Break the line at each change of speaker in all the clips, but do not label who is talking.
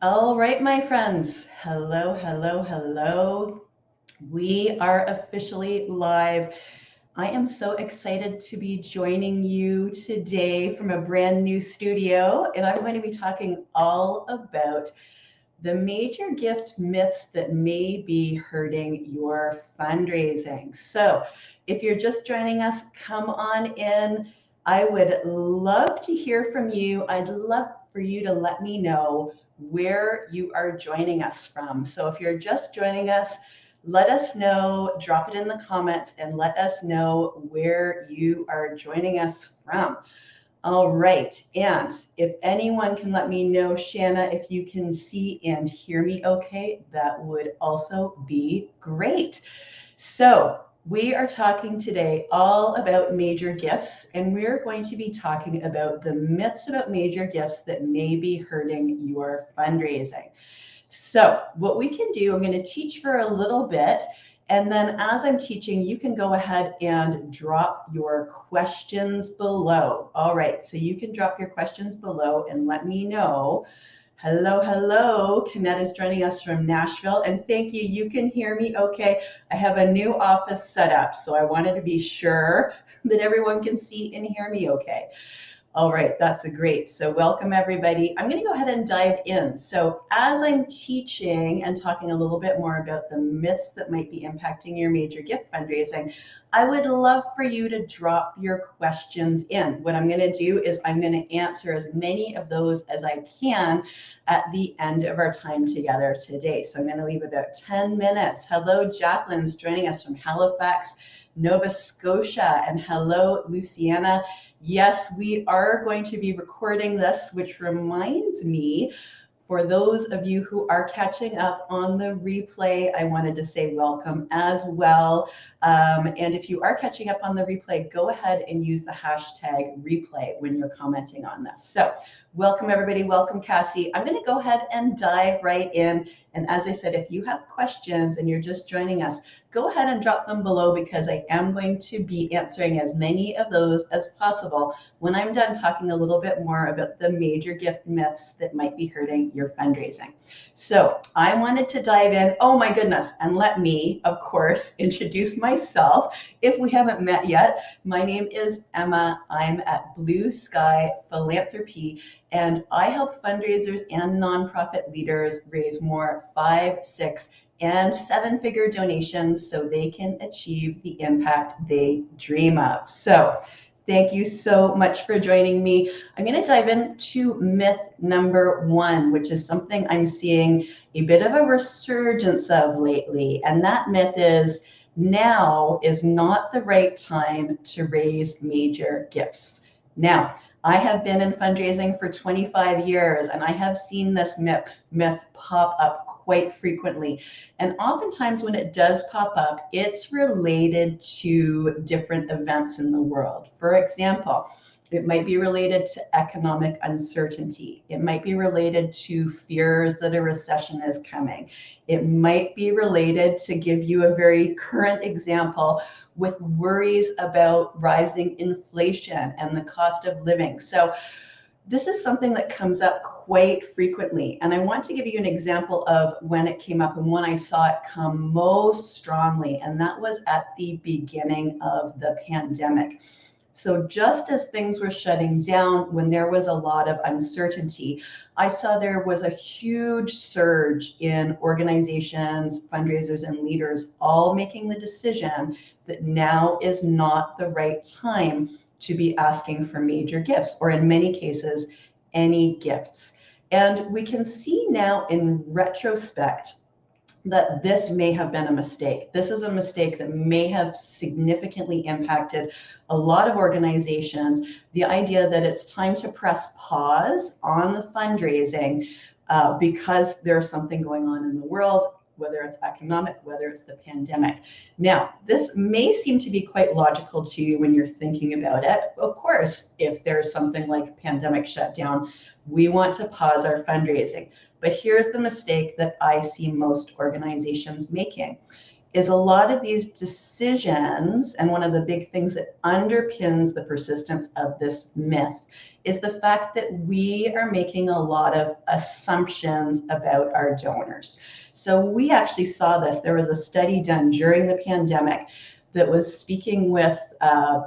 All right, my friends. Hello, hello, hello. We are officially live. I am so excited to be joining you today from a brand new studio, and I'm going to be talking all about the major gift myths that may be hurting your fundraising. So, if you're just joining us, come on in. I would love to hear from you. I'd love for you to let me know where you are joining us from. So, if you're just joining us, let us know, drop it in the comments, and let us know where you are joining us from. All right, and if anyone can let me know, Shanna, if you can see and hear me okay, that would also be great. So we are talking today all about major gifts, and we're going to be talking about the myths about major gifts that may be hurting your fundraising. So what we can do, I'm going to teach for a little bit, and then as I'm teaching, you can go ahead and drop your questions below. All right, so you can drop your questions below and let me know. Hello, hello. 𝗃𝗶𝗱𝗲 is joining us from Nashville, and thank you. You can hear me okay. I have a new office set up, so I wanted to be sure that everyone can see and hear me okay. All right, that's great. So welcome everybody. I'm going to go ahead and dive in. So as I'm teaching and talking a little bit more about the myths that might be impacting your major gift fundraising, I would love for you to drop your questions in. What I'm going to do is I'm going to answer as many of those as I can at the end of our time together today. So I'm going to leave about 10 minutes. Hello, Jacqueline's joining us from Halifax, Nova Scotia, and hello, Luciana. Yes, we are going to be recording this, which reminds me, for those of you who are catching up on the replay, I wanted to say welcome as well. And if you are catching up on the replay, go ahead and use the hashtag replay when you're commenting on this. So welcome everybody, welcome Cassie. I'm going to go ahead and dive right in. And as I said, if you have questions and you're just joining us, go ahead and drop them below because I am going to be answering as many of those as possible when I'm done talking a little bit more about the major gift myths that might be hurting your fundraising. So I wanted to dive in, oh my goodness, and let me, of course, introduce myself. If we haven't met yet, my name is Emma. I'm at 𝗔𝗶𝗀𝗄𝗏 Philanthropy, and I help fundraisers and nonprofit leaders raise more 5, 6, and 7-figure donations so they can achieve the impact they dream of. So thank you so much for joining me. I'm going to dive into myth number 1, which is something I'm seeing a bit of a resurgence of lately. And that myth is now is not the right time to raise major gifts. Now, I have been in fundraising for 25 years, and I have seen this myth pop up quite frequently. And oftentimes when it does pop up, it's related to different events in the world. For example, it might be related to economic uncertainty. It might be related to fears that a recession is coming. It might be related, to give you a very current example, with worries about rising inflation and the cost of living. So this is something that comes up quite frequently. And I want to give you an example of when it came up and when I saw it come most strongly. And that was at the beginning of the pandemic. So just as things were shutting down, when there was a lot of uncertainty, I saw there was a huge surge in organizations, fundraisers, and leaders all making the decision that now is not the right time to be asking for major gifts, or in many cases, any gifts. And we can see now in retrospect that this may have been a mistake. This is a mistake that may have significantly impacted a lot of organizations. The idea that it's time to press pause on the fundraising because there's something going on in the world, whether it's economic, whether it's the pandemic. Now, this may seem to be quite logical to you when you're thinking about it. Of course, if there's something like pandemic shutdown, we want to pause our fundraising. But here's the mistake that I see most organizations making. is a lot of these decisions, and one of the big things that underpins the persistence of this myth is the fact that we are making a lot of assumptions about our donors. So we actually saw this. There was a study done during the pandemic that was speaking with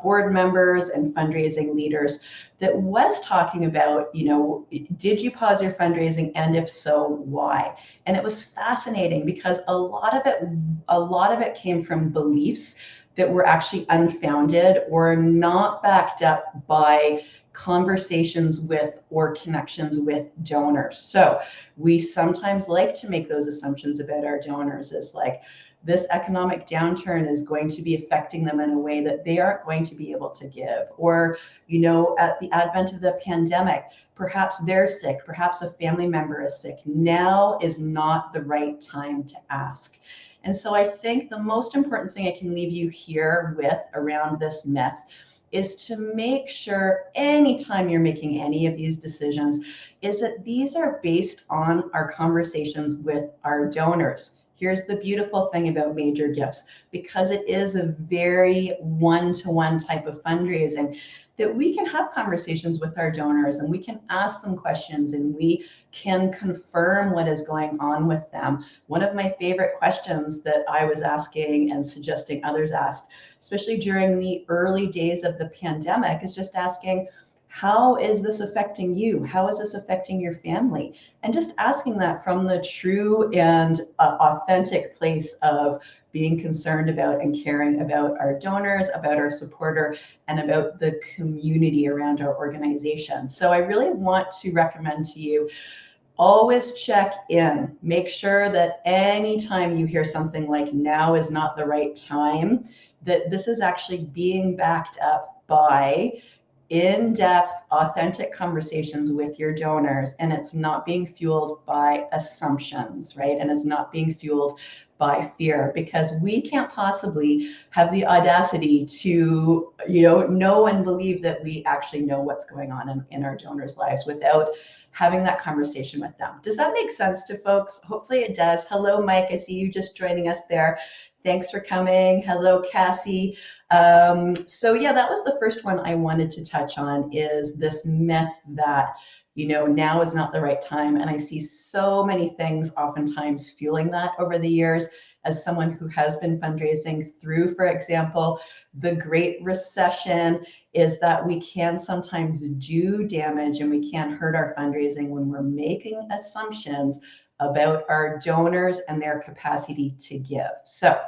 board members and fundraising leaders that was talking about, did you pause your fundraising, and if so, why? And it was fascinating because a lot of it came from beliefs that were actually unfounded or not backed up by conversations with or connections with donors. So we sometimes like to make those assumptions about our donors as like, this economic downturn is going to be affecting them in a way that they aren't going to be able to give. Or, at the advent of the pandemic, perhaps they're sick, perhaps a family member is sick. Now is not the right time to ask. And so I think the most important thing I can leave you here with around this myth is to make sure anytime you're making any of these decisions is that these are based on our conversations with our donors. Here's the beautiful thing about major gifts, because it is a very one-to-one type of fundraising, that we can have conversations with our donors and we can ask them questions and we can confirm what is going on with them. One of my favorite questions that I was asking and suggesting others asked, especially during the early days of the pandemic, is just asking, how is this affecting you? How is this affecting your family? And just asking that from the true and authentic place of being concerned about and caring about our donors, about our supporter, and about the community around our organization. So I really want to recommend to you, always check in. Make sure that anytime you hear something like now is not the right time, that this is actually being backed up by in-depth, authentic conversations with your donors, and it's not being fueled by assumptions, right? And it's not being fueled by fear, because we can't possibly have the audacity to, know and believe that we actually know what's going on in our donors' lives without having that conversation with them. Does that make sense to folks? Hopefully it does. Hello, Mike. I see you just joining us there. Thanks for coming. Hello, Cassie. So yeah, that was the first one I wanted to touch on, is this myth that, now is not the right time. And I see so many things oftentimes fueling that over the years. As someone who has been fundraising through, for example, the Great Recession, is that we can sometimes do damage and we can hurt our fundraising when we're making assumptions about our donors and their capacity to give. So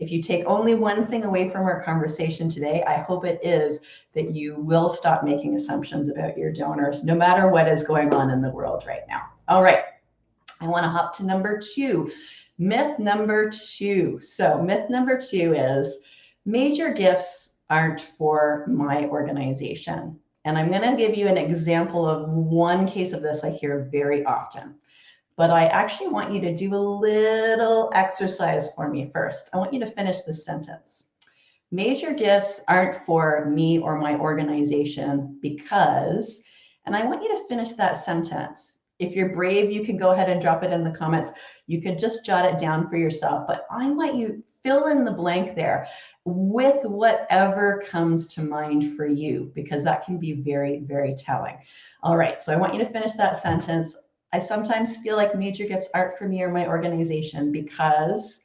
if you take only one thing away from our conversation today, I hope it is that you will stop making assumptions about your donors, no matter what is going on in the world right now. All right, I want to hop to number 2. Myth number 2. So myth number 2 is major gifts aren't for my organization. And I'm going to give you an example of one case of this I hear very often. But I actually want you to do a little exercise for me first. I want you to finish this sentence. Major gifts aren't for me or my organization because, and I want you to finish that sentence. If you're brave, you can go ahead and drop it in the comments. You could just jot it down for yourself, but I want you fill in the blank there with whatever comes to mind for you, because that can be very, very telling. All right, so I want you to finish that sentence. I sometimes feel like major gifts aren't for me or my organization because,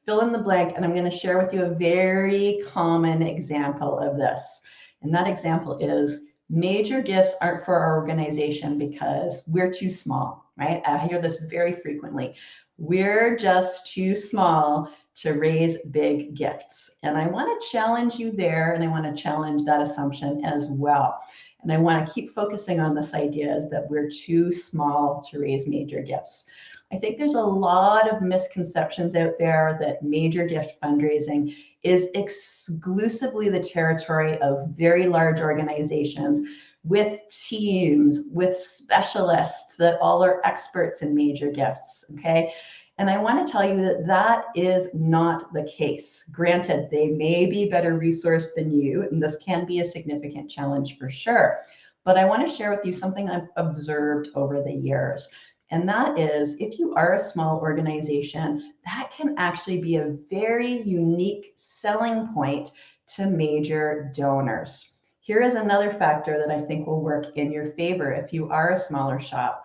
fill in the blank, and I'm going to share with you a very common example of this. And that example is, major gifts aren't for our organization because we're too small, right? I hear this very frequently. We're just too small to raise big gifts. And I want to challenge you there, and I want to challenge that assumption as well. And I want to keep focusing on this idea is that we're too small to raise major gifts. I think there's a lot of misconceptions out there that major gift fundraising is exclusively the territory of very large organizations with teams, with specialists that all are experts in major gifts, okay? And I want to tell you that that is not the case. Granted, they may be better resourced than you, and this can be a significant challenge for sure. But I want to share with you something I've observed over the years. And that is, if you are a small organization, that can actually be a very unique selling point to major donors. Here is another factor that I think will work in your favor if you are a smaller shop.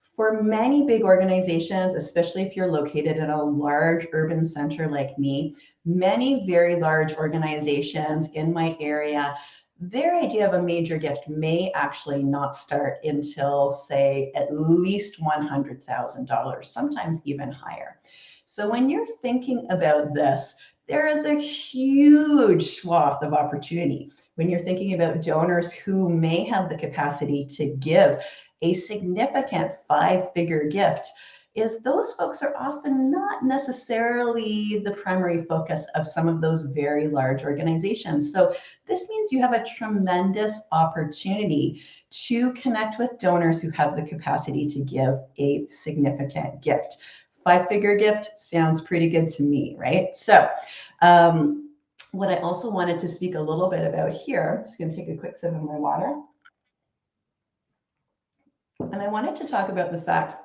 For many big organizations, especially if you're located in a large urban center like me, many very large organizations in my area, their idea of a major gift may actually not start until, say, at least $100,000, sometimes even higher. So when you're thinking about this, there is a huge swath of opportunity when you're thinking about donors who may have the capacity to give a significant five-figure gift. Is those folks are often not necessarily the primary focus of some of those very large organizations. So this means you have a tremendous opportunity to connect with donors who have the capacity to give a significant gift. Five-figure gift sounds pretty good to me, right? So what I also wanted to speak a little bit about here, just going to take a quick sip of my water. And I wanted to talk about the fact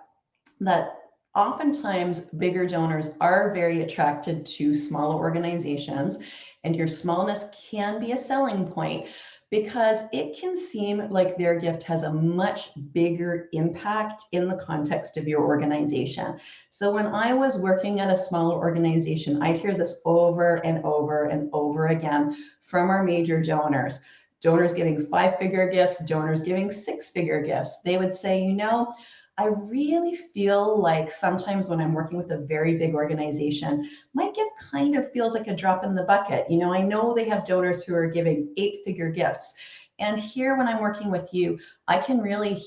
that oftentimes bigger donors are very attracted to smaller organizations, and your smallness can be a selling point because it can seem like their gift has a much bigger impact in the context of your organization. So when I was working at a smaller organization, I'd hear this over and over and over again from our major donors. Donors giving five-figure gifts, donors giving six-figure gifts. They would say, you know, I really feel like sometimes when I'm working with a very big organization, my gift kind of feels like a drop in the bucket. You know, I know they have donors who are giving eight-figure gifts. And here, when I'm working with you, I can really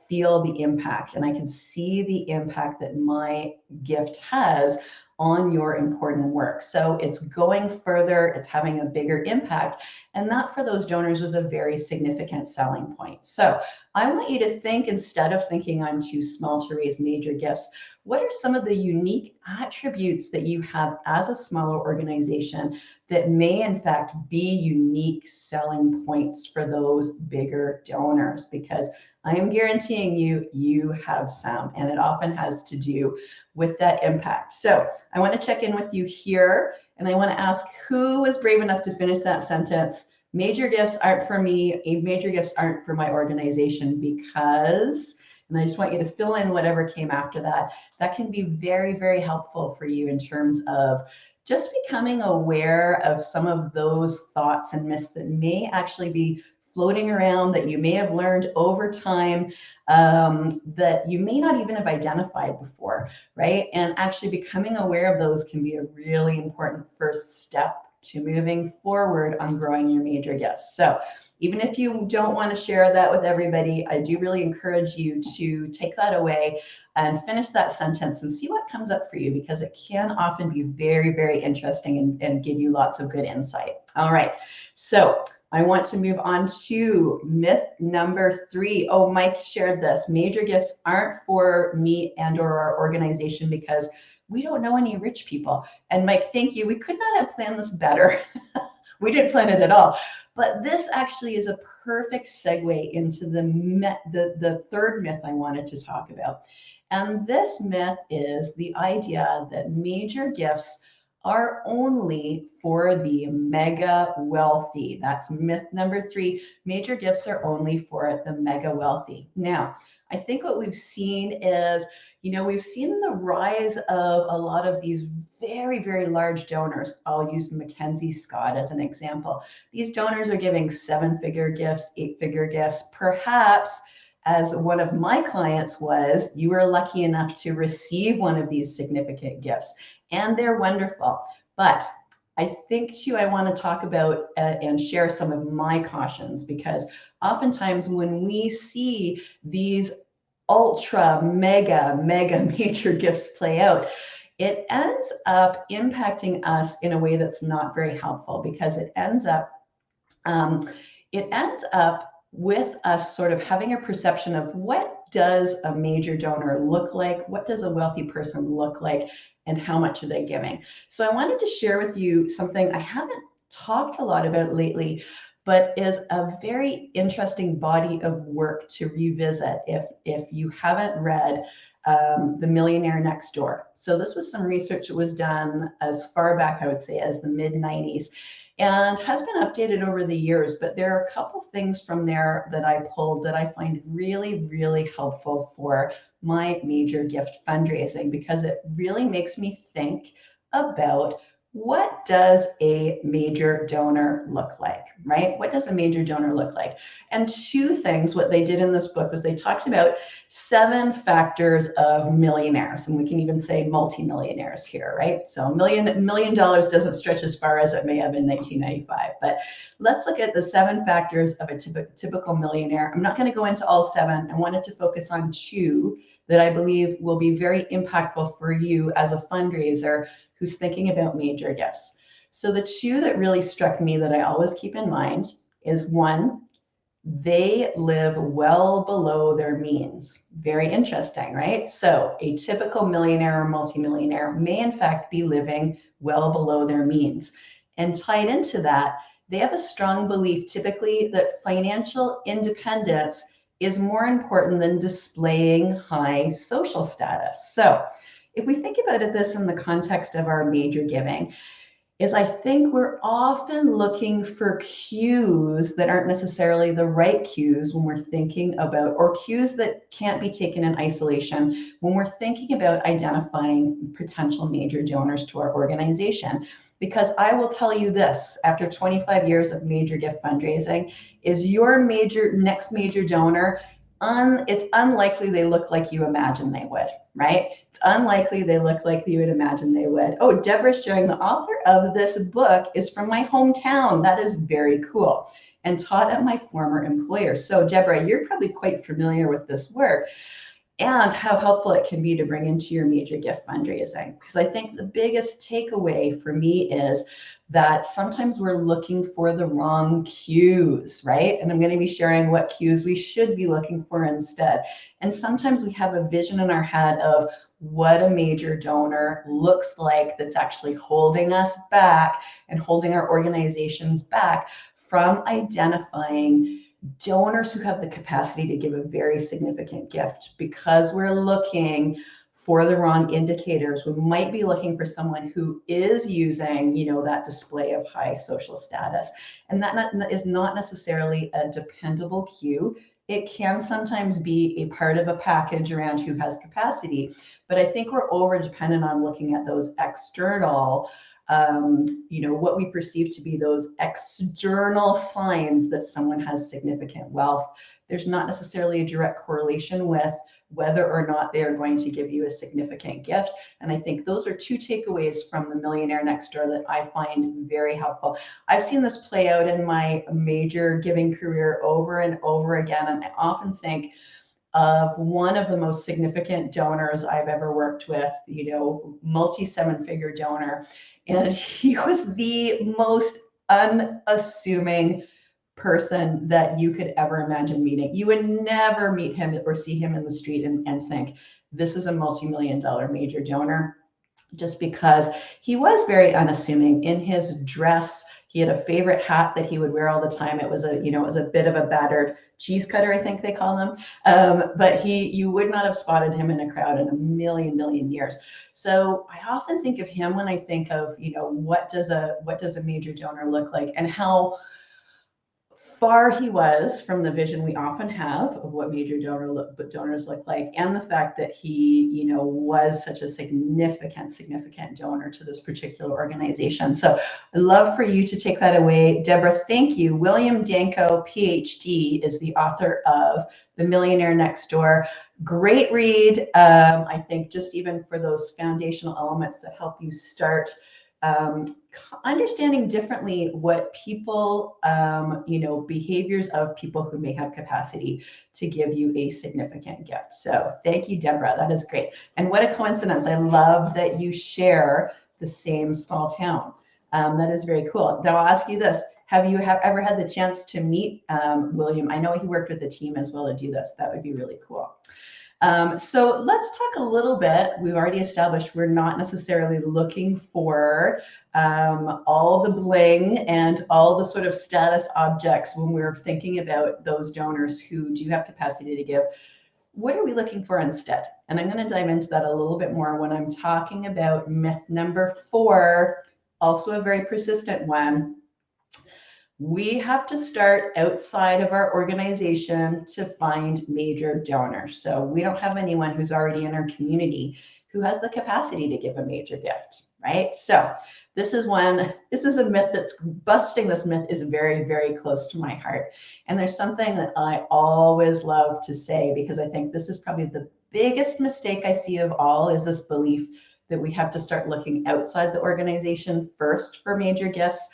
feel the impact, and I can see the impact that my gift has on your important work. So it's going further, it's having a bigger impact. And that for those donors was a very significant selling point. So I want you to think, instead of thinking I'm too small to raise major gifts, what are some of the unique attributes that you have as a smaller organization that may in fact be unique selling points for those bigger donors? Because I am guaranteeing you, you have some, and it often has to do with that impact. So I want to check in with you here, and I want to ask, who was brave enough to finish that sentence? Major gifts aren't for me. Major gifts aren't for my organization because, and I just want you to fill in whatever came after that. That can be very, very helpful for you in terms of just becoming aware of some of those thoughts and myths that may actually be floating around, that you may have learned over time, that you may not even have identified before, right? And actually becoming aware of those can be a really important first step to moving forward on growing your major gifts. So even if you don't want to share that with everybody, I do really encourage you to take that away and finish that sentence and see what comes up for you, because it can often be very, very interesting and give you lots of good insight. All right, so I want to move on to myth number 3. Oh, Mike shared this. Major gifts aren't for me and or our organization because we don't know any rich people. And Mike, thank you. We could not have planned this better. We didn't plan it at all. But this actually is a perfect segue into the third myth I wanted to talk about. And this myth is the idea that major gifts are only for the mega wealthy. That's myth number 3. Major gifts are only for the mega wealthy. Now, I think what we've seen is, you know, we've seen the rise of a lot of these very, very large donors. I'll use Mackenzie Scott as an example. These donors are giving 7-figure gifts, 8-figure gifts. Perhaps, as one of my clients was, you were lucky enough to receive one of these significant gifts, and they're wonderful. But I think too, I want to talk about and share some of my cautions, because oftentimes when we see these ultra mega major gifts play out, it ends up impacting us in a way that's not very helpful, because it ends up with us sort of having a perception of what does a major donor look like, what does a wealthy person look like, and how much are they giving. So I wanted to share with you something I haven't talked a lot about lately, but is a very interesting body of work to revisit if you haven't read the Millionaire Next Door. So this was some research that was done as far back, I would say, as the mid-90s, and has been updated over the years. But there are a couple things from there that I pulled that I find really, really helpful for my major gift fundraising, because it really makes me think about, what does a major donor look like, right? What does a major donor look like? And two things, what they did in this book was they talked about 7 factors of millionaires, and we can even say multimillionaires here, right? So $1 million doesn't stretch as far as it may have in 1995, but let's look at the 7 factors of a typical millionaire. I'm not going to go into all 7. I wanted to focus on 2 that I believe will be very impactful for you as a fundraiser who's thinking about major gifts. So the 2 that really struck me that I always keep in mind is, 1, they live well below their means. Very interesting, right? So a typical millionaire or multimillionaire may in fact be living well below their means. And tied into that, they have a strong belief typically that financial independence is more important than displaying high social status. So if we think about this in the context of our major giving, is I think we're often looking for cues that aren't necessarily the right cues when we're thinking about, or cues that can't be taken in isolation when we're thinking about identifying potential major donors to our organization. Because I will tell you this, after 25 years of major gift fundraising, is your next major donor, it's unlikely they look like you imagine they would, right? It's unlikely they look like you would imagine they would. Oh, Deborah's showing the author of this book is from my hometown. That is very cool. And taught at my former employer. So Deborah, you're probably quite familiar with this work and how helpful it can be to bring into your major gift fundraising. Because I think the biggest takeaway for me is that sometimes we're looking for the wrong cues, right? And I'm going to be sharing what cues we should be looking for instead. And sometimes we have a vision in our head of what a major donor looks like that's actually holding us back and holding our organizations back from identifying donors who have the capacity to give a very significant gift, because we're looking for the wrong indicators. We might be looking for someone who is using, that display of high social status. And that is not necessarily a dependable cue. It can sometimes be a part of a package around who has capacity, but I think we're over dependent on looking at those external, what we perceive to be those external signs that someone has significant wealth. There's not necessarily a direct correlation with whether or not they are going to give you a significant gift. And I think those are 2 takeaways from the Millionaire Next Door that I find very helpful. I've seen this play out in my major giving career over and over again. And I often think of one of the most significant donors I've ever worked with, multi-7-figure donor. And he was the most unassuming person that you could ever imagine meeting. You would never meet him or see him in the street and think, this is a multi-million-dollar major donor, just because he was very unassuming in his dress. He had a favorite hat that he would wear all the time. It was a bit of a battered cheese cutter, I think they call them. But you would not have spotted him in a crowd in a million years. So I often think of him when I think of, what does a major donor look like, and how far he was from the vision we often have of what major donors look like, and the fact that he, was such a significant donor to this particular organization. So I'd love for you to take that away. Deborah, thank you. William Danko, PhD, is the author of The Millionaire Next Door. Great read. I think just even for those foundational elements that help you start understanding differently what people, behaviors of people who may have capacity to give you a significant gift. So thank you, Deborah. That is great. And what a coincidence. I love that you share the same small town. That is very cool. Now I'll ask you this. Have you ever had the chance to meet William? I know he worked with the team as well to do this. That would be really cool. So let's talk a little bit. We've already established we're not necessarily looking for all the bling and all the sort of status objects when we're thinking about those donors who do have capacity to give. what are we looking for instead? And I'm going to dive into that a little bit more when I'm talking about myth number 4, also a very persistent one. We have to start outside of our organization to find major donors. So we don't have anyone who's already in our community who has the capacity to give a major gift, right? So this is a myth that's busting. This myth is very, very close to my heart. And there's something that I always love to say, because I think this is probably the biggest mistake I see of all, is this belief that we have to start looking outside the organization first for major gifts.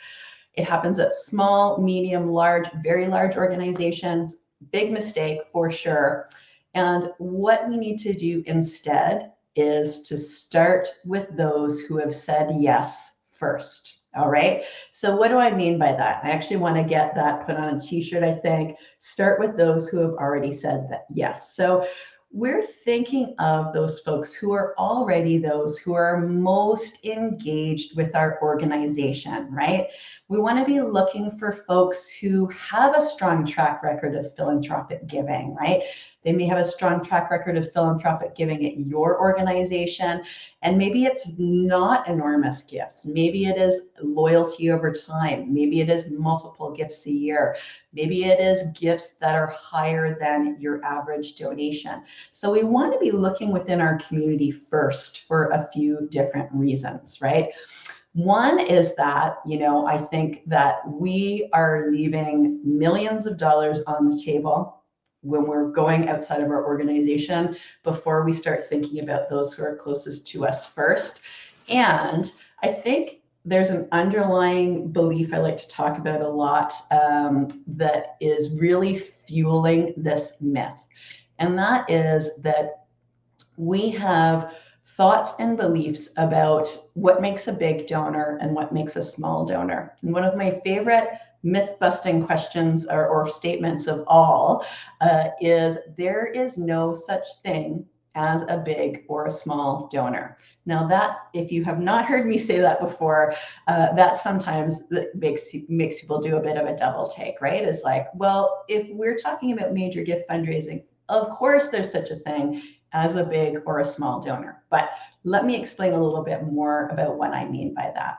It happens at small, medium, large, very large organizations. Big mistake for sure. And what we need to do instead is to start with those who have said yes first. All right. So what do I mean by that? I actually want to get that put on a t-shirt, I think. Start with those who have already said that yes. So we're thinking of those folks who are already those who are most engaged with our organization, right? We want to be looking for folks who have a strong track record of philanthropic giving, right? They may have a strong track record of philanthropic giving at your organization, and maybe it's not enormous gifts. Maybe it is loyalty over time. Maybe it is multiple gifts a year. Maybe it is gifts that are higher than your average donation. So we want to be looking within our community first for a few different reasons, right? One is that, I think that we are leaving millions of dollars on the table when we're going outside of our organization before we start thinking about those who are closest to us first. And I think there's an underlying belief I like to talk about a lot that is really fueling this myth. And that is that we have thoughts and beliefs about what makes a big donor and what makes a small donor. And one of my favorite myth-busting questions or statements of all is, there is no such thing as a big or a small donor. Now that, if you have not heard me say that before, that sometimes makes people do a bit of a double take, right? It's like, well, if we're talking about major gift fundraising, of course there's such a thing as a big or a small donor. But let me explain a little bit more about what I mean by that.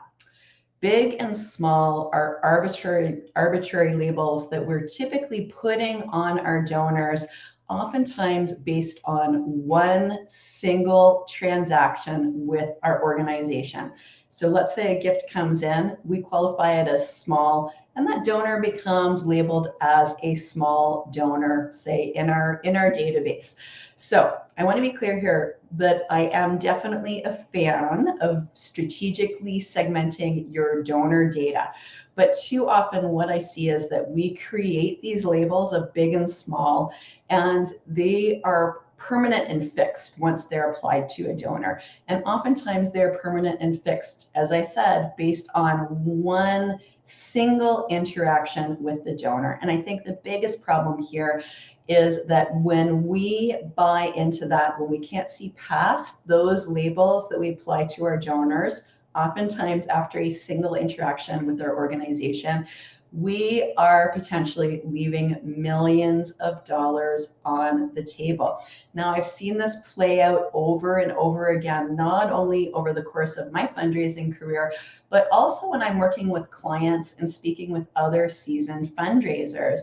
Big and small are arbitrary labels that we're typically putting on our donors, oftentimes based on one single transaction with our organization. So let's say a gift comes in, we qualify it as small, and that donor becomes labeled as a small donor, say in our database. So I want to be clear here that I am definitely a fan of strategically segmenting your donor data. But too often what I see is that we create these labels of big and small, and they are permanent and fixed once they're applied to a donor. And oftentimes they're permanent and fixed, as I said, based on one single interaction with the donor. And I think the biggest problem here is that when we buy into that, when we can't see past those labels that we apply to our donors, oftentimes after a single interaction with our organization, we are potentially leaving millions of dollars on the table. Now, I've seen this play out over and over again, not only over the course of my fundraising career, but also when I'm working with clients and speaking with other seasoned fundraisers.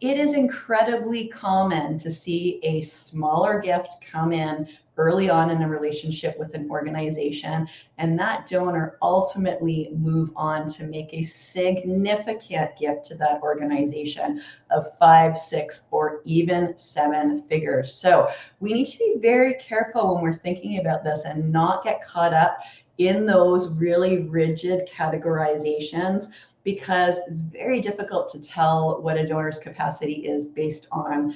It is incredibly common to see a smaller gift come in early on in a relationship with an organization, and that donor ultimately move on to make a significant gift to that organization of 5, 6, or even 7 figures. So we need to be very careful when we're thinking about this and not get caught up in those really rigid categorizations, because it's very difficult to tell what a donor's capacity is based on,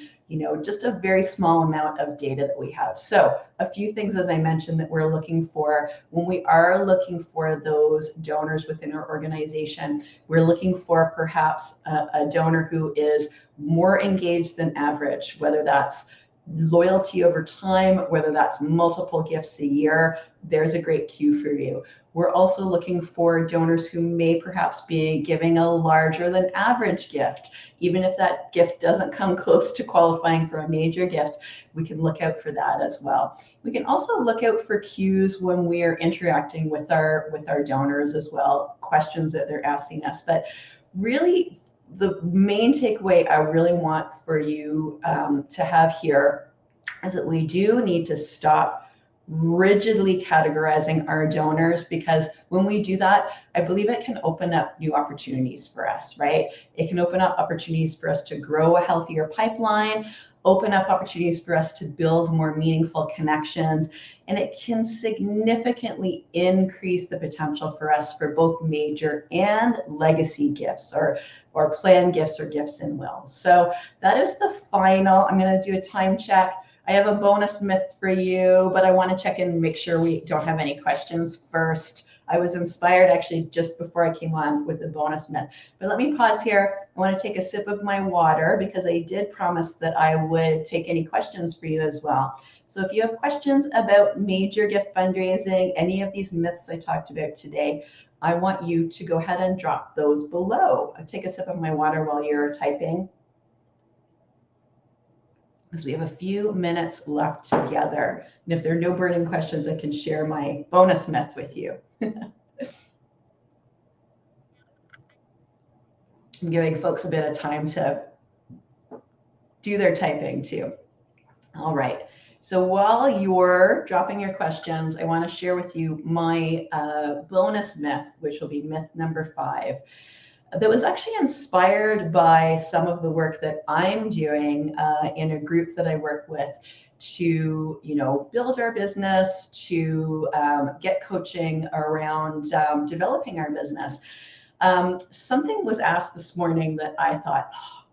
just a very small amount of data that we have. So a few things, as I mentioned, that we're looking for when we are looking for those donors within our organization. We're looking for perhaps a donor who is more engaged than average, whether that's loyalty over time, whether that's multiple gifts a year, there's a great cue for you. We're also looking for donors who may perhaps be giving a larger than average gift. Even if that gift doesn't come close to qualifying for a major gift, we can look out for that as well. We can also look out for cues when we're interacting with our donors as well, questions that they're asking us. But really, the main takeaway I really want for you to have here is that we do need to stop rigidly categorizing our donors, because when we do that, I believe it can open up new opportunities for us, right? It can open up opportunities for us to grow a healthier pipeline, open up opportunities for us to build more meaningful connections, and it can significantly increase the potential for us for both major and legacy gifts, or planned gifts, or gifts in wills. So that is the final. I'm going to do a time check. I have a bonus myth for you, but I want to check in and make sure we don't have any questions first. I was inspired actually just before I came on with the bonus myth. But let me pause here. I want to take a sip of my water, because I did promise that I would take any questions for you as well. So if you have questions about major gift fundraising, any of these myths I talked about today, I want you to go ahead and drop those below. I'll take a sip of my water while you're typing, because we have a few minutes left together. And if there are no burning questions, I can share my bonus myth with you. I'm giving folks a bit of time to do their typing too. All right. So while you're dropping your questions, I want to share with you my bonus myth, which will be myth number 5. That was actually inspired by some of the work that I'm doing in a group that I work with to, build our business, to get coaching around developing our business. Something was asked this morning that I thought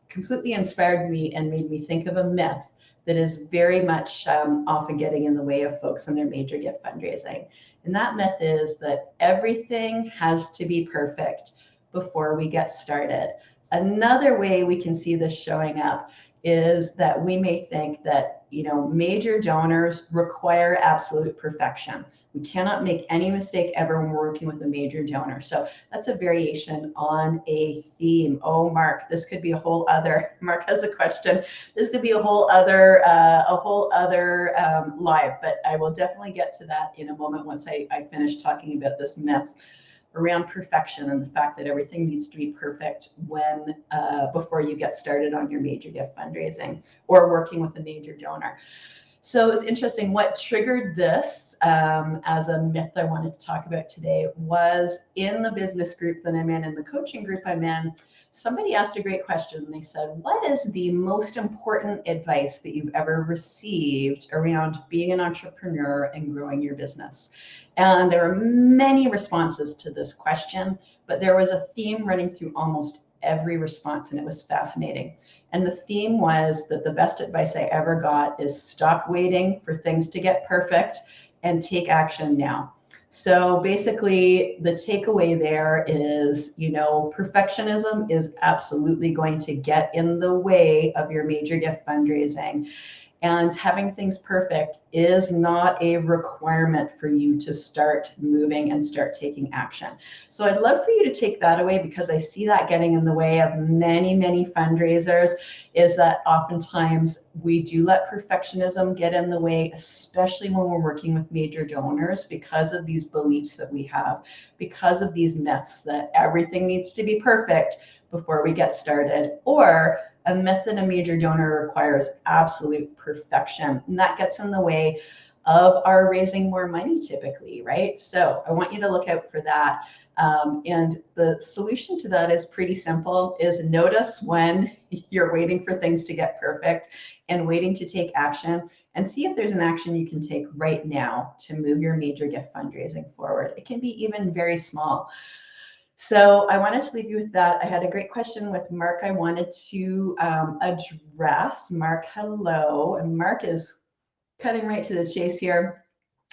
completely inspired me and made me think of a myth that is very much often getting in the way of folks in their major gift fundraising. And that myth is that everything has to be perfect before we get started. Another way we can see this showing up is that we may think that major donors require absolute perfection. We cannot make any mistake ever when we're working with a major donor. So that's a variation on a theme. Oh, Mark, this could be a whole other. Mark has a question. This could be a whole other live, but I will definitely get to that in a moment once I finish talking about this myth around perfection and the fact that everything needs to be perfect when before you get started on your major gift fundraising or working with a major donor. So it was interesting. What triggered this as a myth I wanted to talk about today was in the business group that I'm in the coaching group I'm in, somebody asked a great question. They said, what is the most important advice that you've ever received around being an entrepreneur and growing your business? And there were many responses to this question, but there was a theme running through almost every response, and it was fascinating. And the theme was that the best advice I ever got is stop waiting for things to get perfect and take action now. So basically, the takeaway there is, perfectionism is absolutely going to get in the way of your major gift fundraising. And having things perfect is not a requirement for you to start moving and start taking action. So I'd love for you to take that away, because I see that getting in the way of many, many fundraisers, is that oftentimes we do let perfectionism get in the way, especially when we're working with major donors, because of these beliefs that we have, because of these myths that everything needs to be perfect before we get started, or a myth that a major donor requires absolute perfection. And that gets in the way of our raising more money typically, right? So I want you to look out for that. And the solution to that is pretty simple, is notice when you're waiting for things to get perfect and waiting to take action, and see if there's an action you can take right now to move your major gift fundraising forward. It can be even very small. So I wanted to leave you with that. I had a great question with Mark I wanted to address. Mark, hello. And Mark is cutting right to the chase here.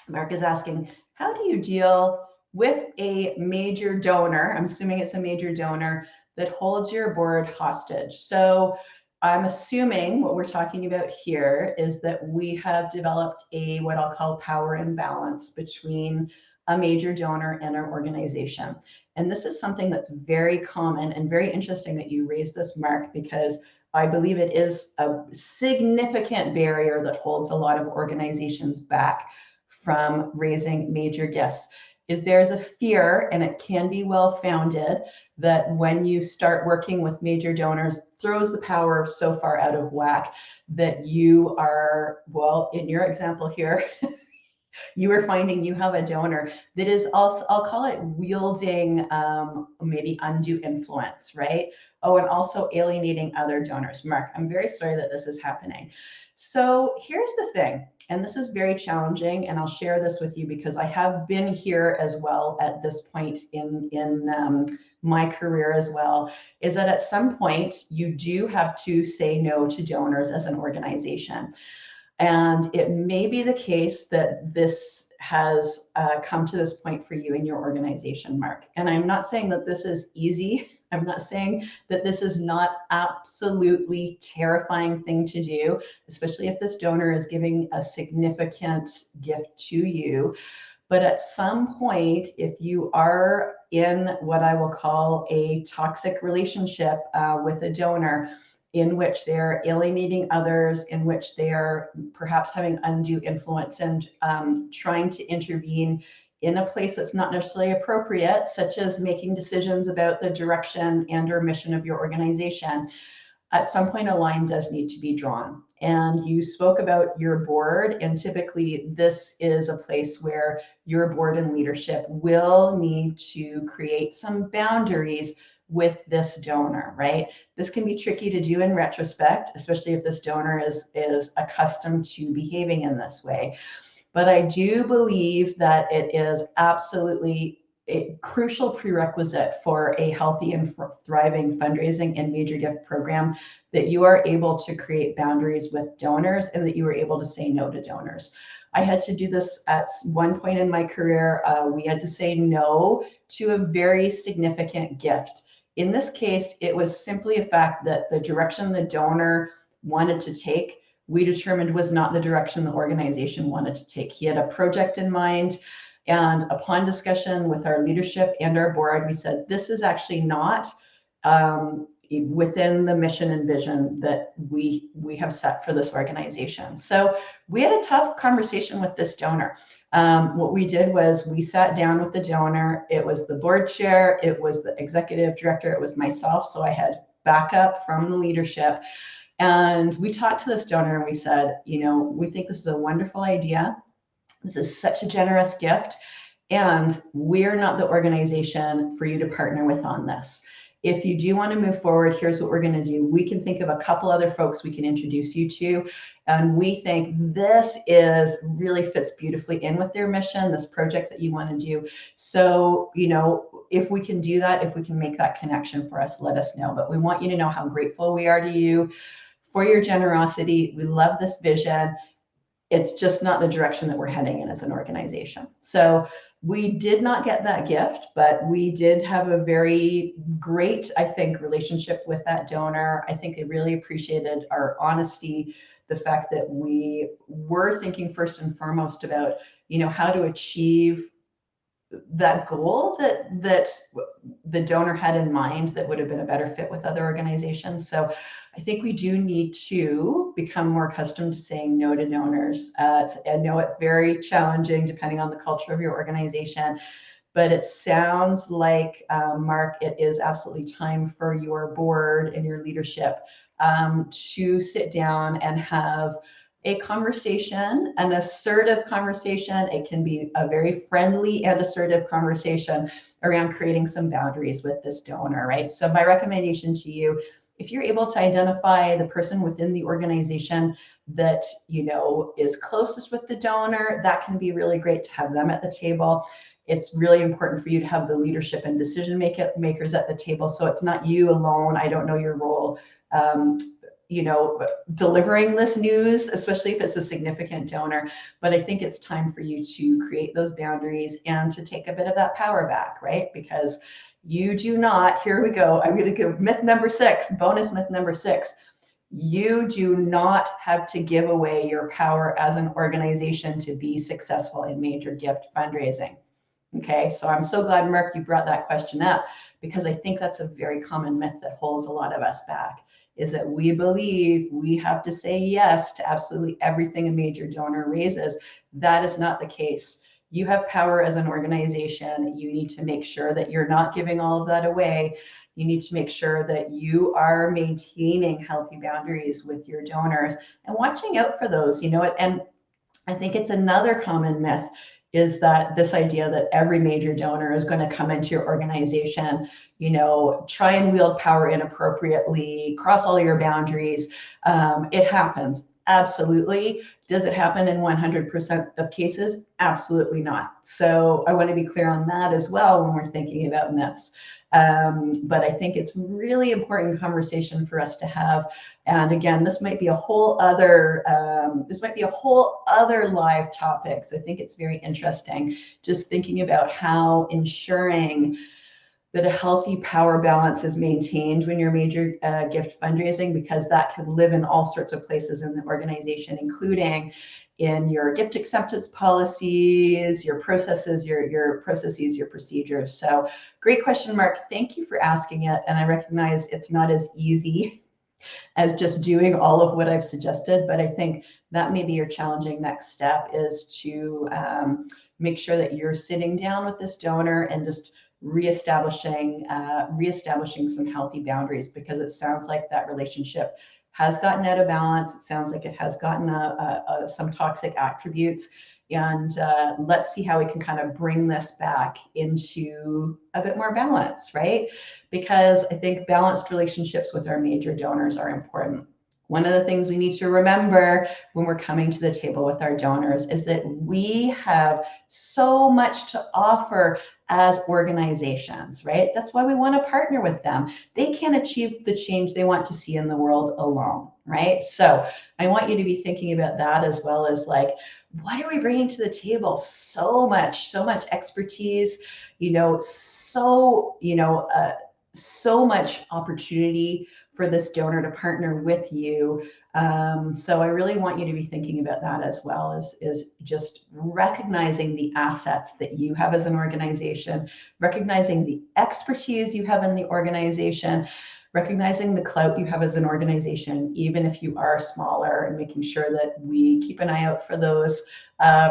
Mark is asking, how do you deal with a major donor? I'm assuming it's a major donor that holds your board hostage. So I'm assuming what we're talking about here is that we have developed a what I'll call power imbalance between a major donor and our organization. And this is something that's very common and very interesting that you raised this, Mark, because I believe it is a significant barrier that holds a lot of organizations back from raising major gifts. Is there's a fear, and it can be well-founded, that when you start working with major donors, throws the power so far out of whack that you are, well, in your example here, you are finding you have a donor that is also, I'll call it wielding maybe undue influence, right? Oh, and also alienating other donors. Mark, I'm very sorry that this is happening. So here's the thing, and this is very challenging, and I'll share this with you because I have been here as well at this point in my career as well, is that at some point you do have to say no to donors as an organization. And it may be the case that this has come to this point for you in your organization, Mark. And I'm not saying that this is easy. I'm not saying that this is not absolutely terrifying thing to do, especially if this donor is giving a significant gift to you. But at some point, if you are in what I will call a toxic relationship with a donor, in which they're alienating others, in which they are perhaps having undue influence and trying to intervene in a place that's not necessarily appropriate, such as making decisions about the direction and or mission of your organization, at some point a line does need to be drawn. And you spoke about your board, and typically this is a place where your board and leadership will need to create some boundaries with this donor, right? This can be tricky to do in retrospect, especially if this donor is accustomed to behaving in this way. But I do believe that it is absolutely a crucial prerequisite for a healthy and thriving fundraising and major gift program that you are able to create boundaries with donors and that you are able to say no to donors. I had to do this at one point in my career. We had to say no to a very significant gift. In this case, it was simply a fact that the direction the donor wanted to take, we determined was not the direction the organization wanted to take. He had a project in mind, and upon discussion with our leadership and our board, we said, this is actually not within the mission and vision that we have set for this organization. So we had a tough conversation with this donor. What we did was we sat down with the donor. It was the board chair, it was the executive director, it was myself. So I had backup from the leadership. And we talked to this donor and we said, you know, we think this is a wonderful idea. This is such a generous gift. And we're not the organization for you to partner with on this. If you do want to move forward, here's what we're going to do. We can think of a couple other folks we can introduce you to. And we think this really fits beautifully in with their mission, this project that you want to do. So, you know, if we can do that, if we can make that connection for us, let us know. But we want you to know how grateful we are to you for your generosity. We love this vision. It's just not the direction that we're heading in as an organization. So we did not get that gift, but we did have a very great, I think, relationship with that donor. I think they really appreciated our honesty, the fact that we were thinking first and foremost about, you know, how to achieve that goal that the donor had in mind that would have been a better fit with other organizations. So I think we do need to become more accustomed to saying no to donors. I know it's very challenging depending on the culture of your organization, but it sounds like, Mark, it is absolutely time for your board and your leadership to sit down and have a conversation, an assertive conversation. It can be a very friendly and assertive conversation around creating some boundaries with this donor, right? So my recommendation to you, if you're able to identify the person within the organization that, you know, is closest with the donor, that can be really great to have them at the table. It's really important for you to have the leadership and decision makers at the table. So it's not you alone. I don't know your role, you know, delivering this news, especially if it's a significant donor. But I think it's time for you to create those boundaries and to take a bit of that power back, right? Because you do not, here we go, I'm going to give myth number 6, bonus myth number 6. You do not have to give away your power as an organization to be successful in major gift fundraising. Okay, so I'm so glad, Mark, you brought that question up, because I think that's a very common myth that holds a lot of us back, is that we believe we have to say yes to absolutely everything a major donor raises. That is not the case. You have power as an organization. You need to make sure that you're not giving all of that away. You need to make sure that you are maintaining healthy boundaries with your donors and watching out for those, you know, and I think it's another common myth is that this idea that every major donor is going to come into your organization, you know, try and wield power inappropriately, cross all your boundaries. It happens. Absolutely. Does it happen in 100% of cases? Absolutely not. So I want to be clear on that as well when we're thinking about myths. But I think it's really important conversation for us to have. And again, this might be a whole other live topic. So I think it's very interesting just thinking about how ensuring that a healthy power balance is maintained when you're major gift fundraising, because that can live in all sorts of places in the organization, including in your gift acceptance policies, your processes, your procedures. So great question, Mark. Thank you for asking it. And I recognize it's not as easy as just doing all of what I've suggested, but I think that may be your challenging next step, is to make sure that you're sitting down with this donor and just reestablishing some healthy boundaries, because it sounds like that relationship has gotten out of balance. It sounds like it has gotten some toxic attributes. And let's see how we can kind of bring this back into a bit more balance, right? Because I think balanced relationships with our major donors are important. One of the things we need to remember when we're coming to the table with our donors is that we have so much to offer as organizations, right? That's why we want to partner with them. They can't achieve the change they want to see in the world alone, right? So I want you to be thinking about that, as well as like, what are we bringing to the table? So much expertise, so much opportunity for this donor to partner with you. So I really want you to be thinking about that, as well as just recognizing the assets that you have as an organization, recognizing the expertise you have in the organization, recognizing the clout you have as an organization, even if you are smaller, and making sure that we keep an eye out for those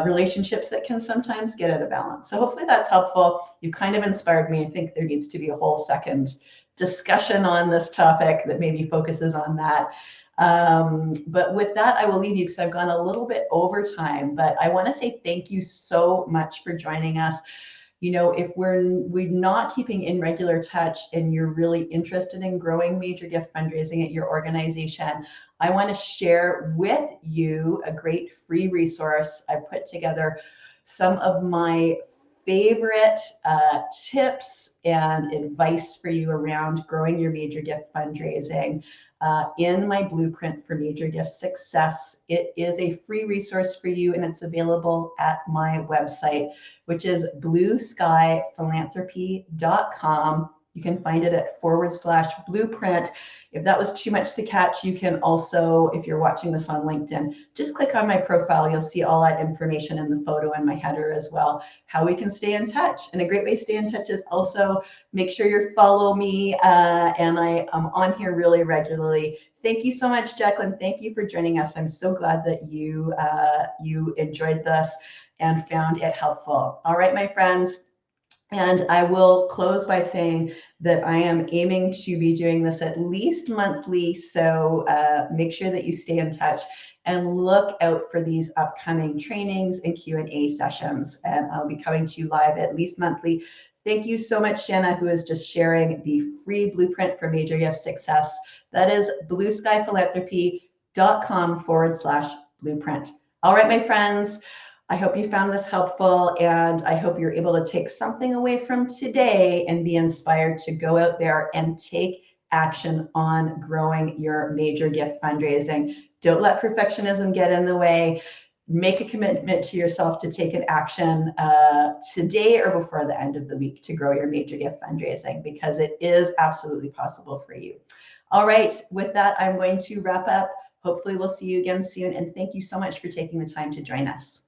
relationships that can sometimes get out of balance. So hopefully that's helpful. You kind of inspired me. I think there needs to be a whole second discussion on this topic that maybe focuses on that. But with that, I will leave you, because I've gone a little bit over time, but I want to say thank you so much for joining us. If we're not keeping in regular touch and you're really interested in growing major gift fundraising at your organization, I want to share with you a great free resource. I've put together some of my favorite tips and advice for you around growing your major gift fundraising in my blueprint for major gift success. It is a free resource for you, and it's available at my website, which is 𝗕𝗏cie_philanthropy.com. You can find it at /blueprint. If that was too much to catch, you can also, if you're watching this on LinkedIn, just click on my profile. You'll see all that information in the photo and my header as well, how we can stay in touch. And a great way to stay in touch is also make sure you follow me, and I am on here really regularly. Thank you so much, Jacqueline. Thank you for joining us. I'm so glad that you enjoyed this and found it helpful. All right, my friends. And I will close by saying that I am aiming to be doing this at least monthly. So make sure that you stay in touch and look out for these upcoming trainings and Q&A sessions. And I'll be coming to you live at least monthly. Thank you so much, Shanna, who is just sharing the free blueprint for major gift success. That is 𝗏𝗏𝗏philanthropy.com/blueprint. All right, my friends. I hope you found this helpful, and I hope you're able to take something away from today and be inspired to go out there and take action on growing your major gift fundraising. Don't let perfectionism get in the way. Make a commitment to yourself to take an action today or before the end of the week to grow your major gift fundraising, because it is absolutely possible for you. All right, with that, I'm going to wrap up. Hopefully we'll see you again soon. And thank you so much for taking the time to join us.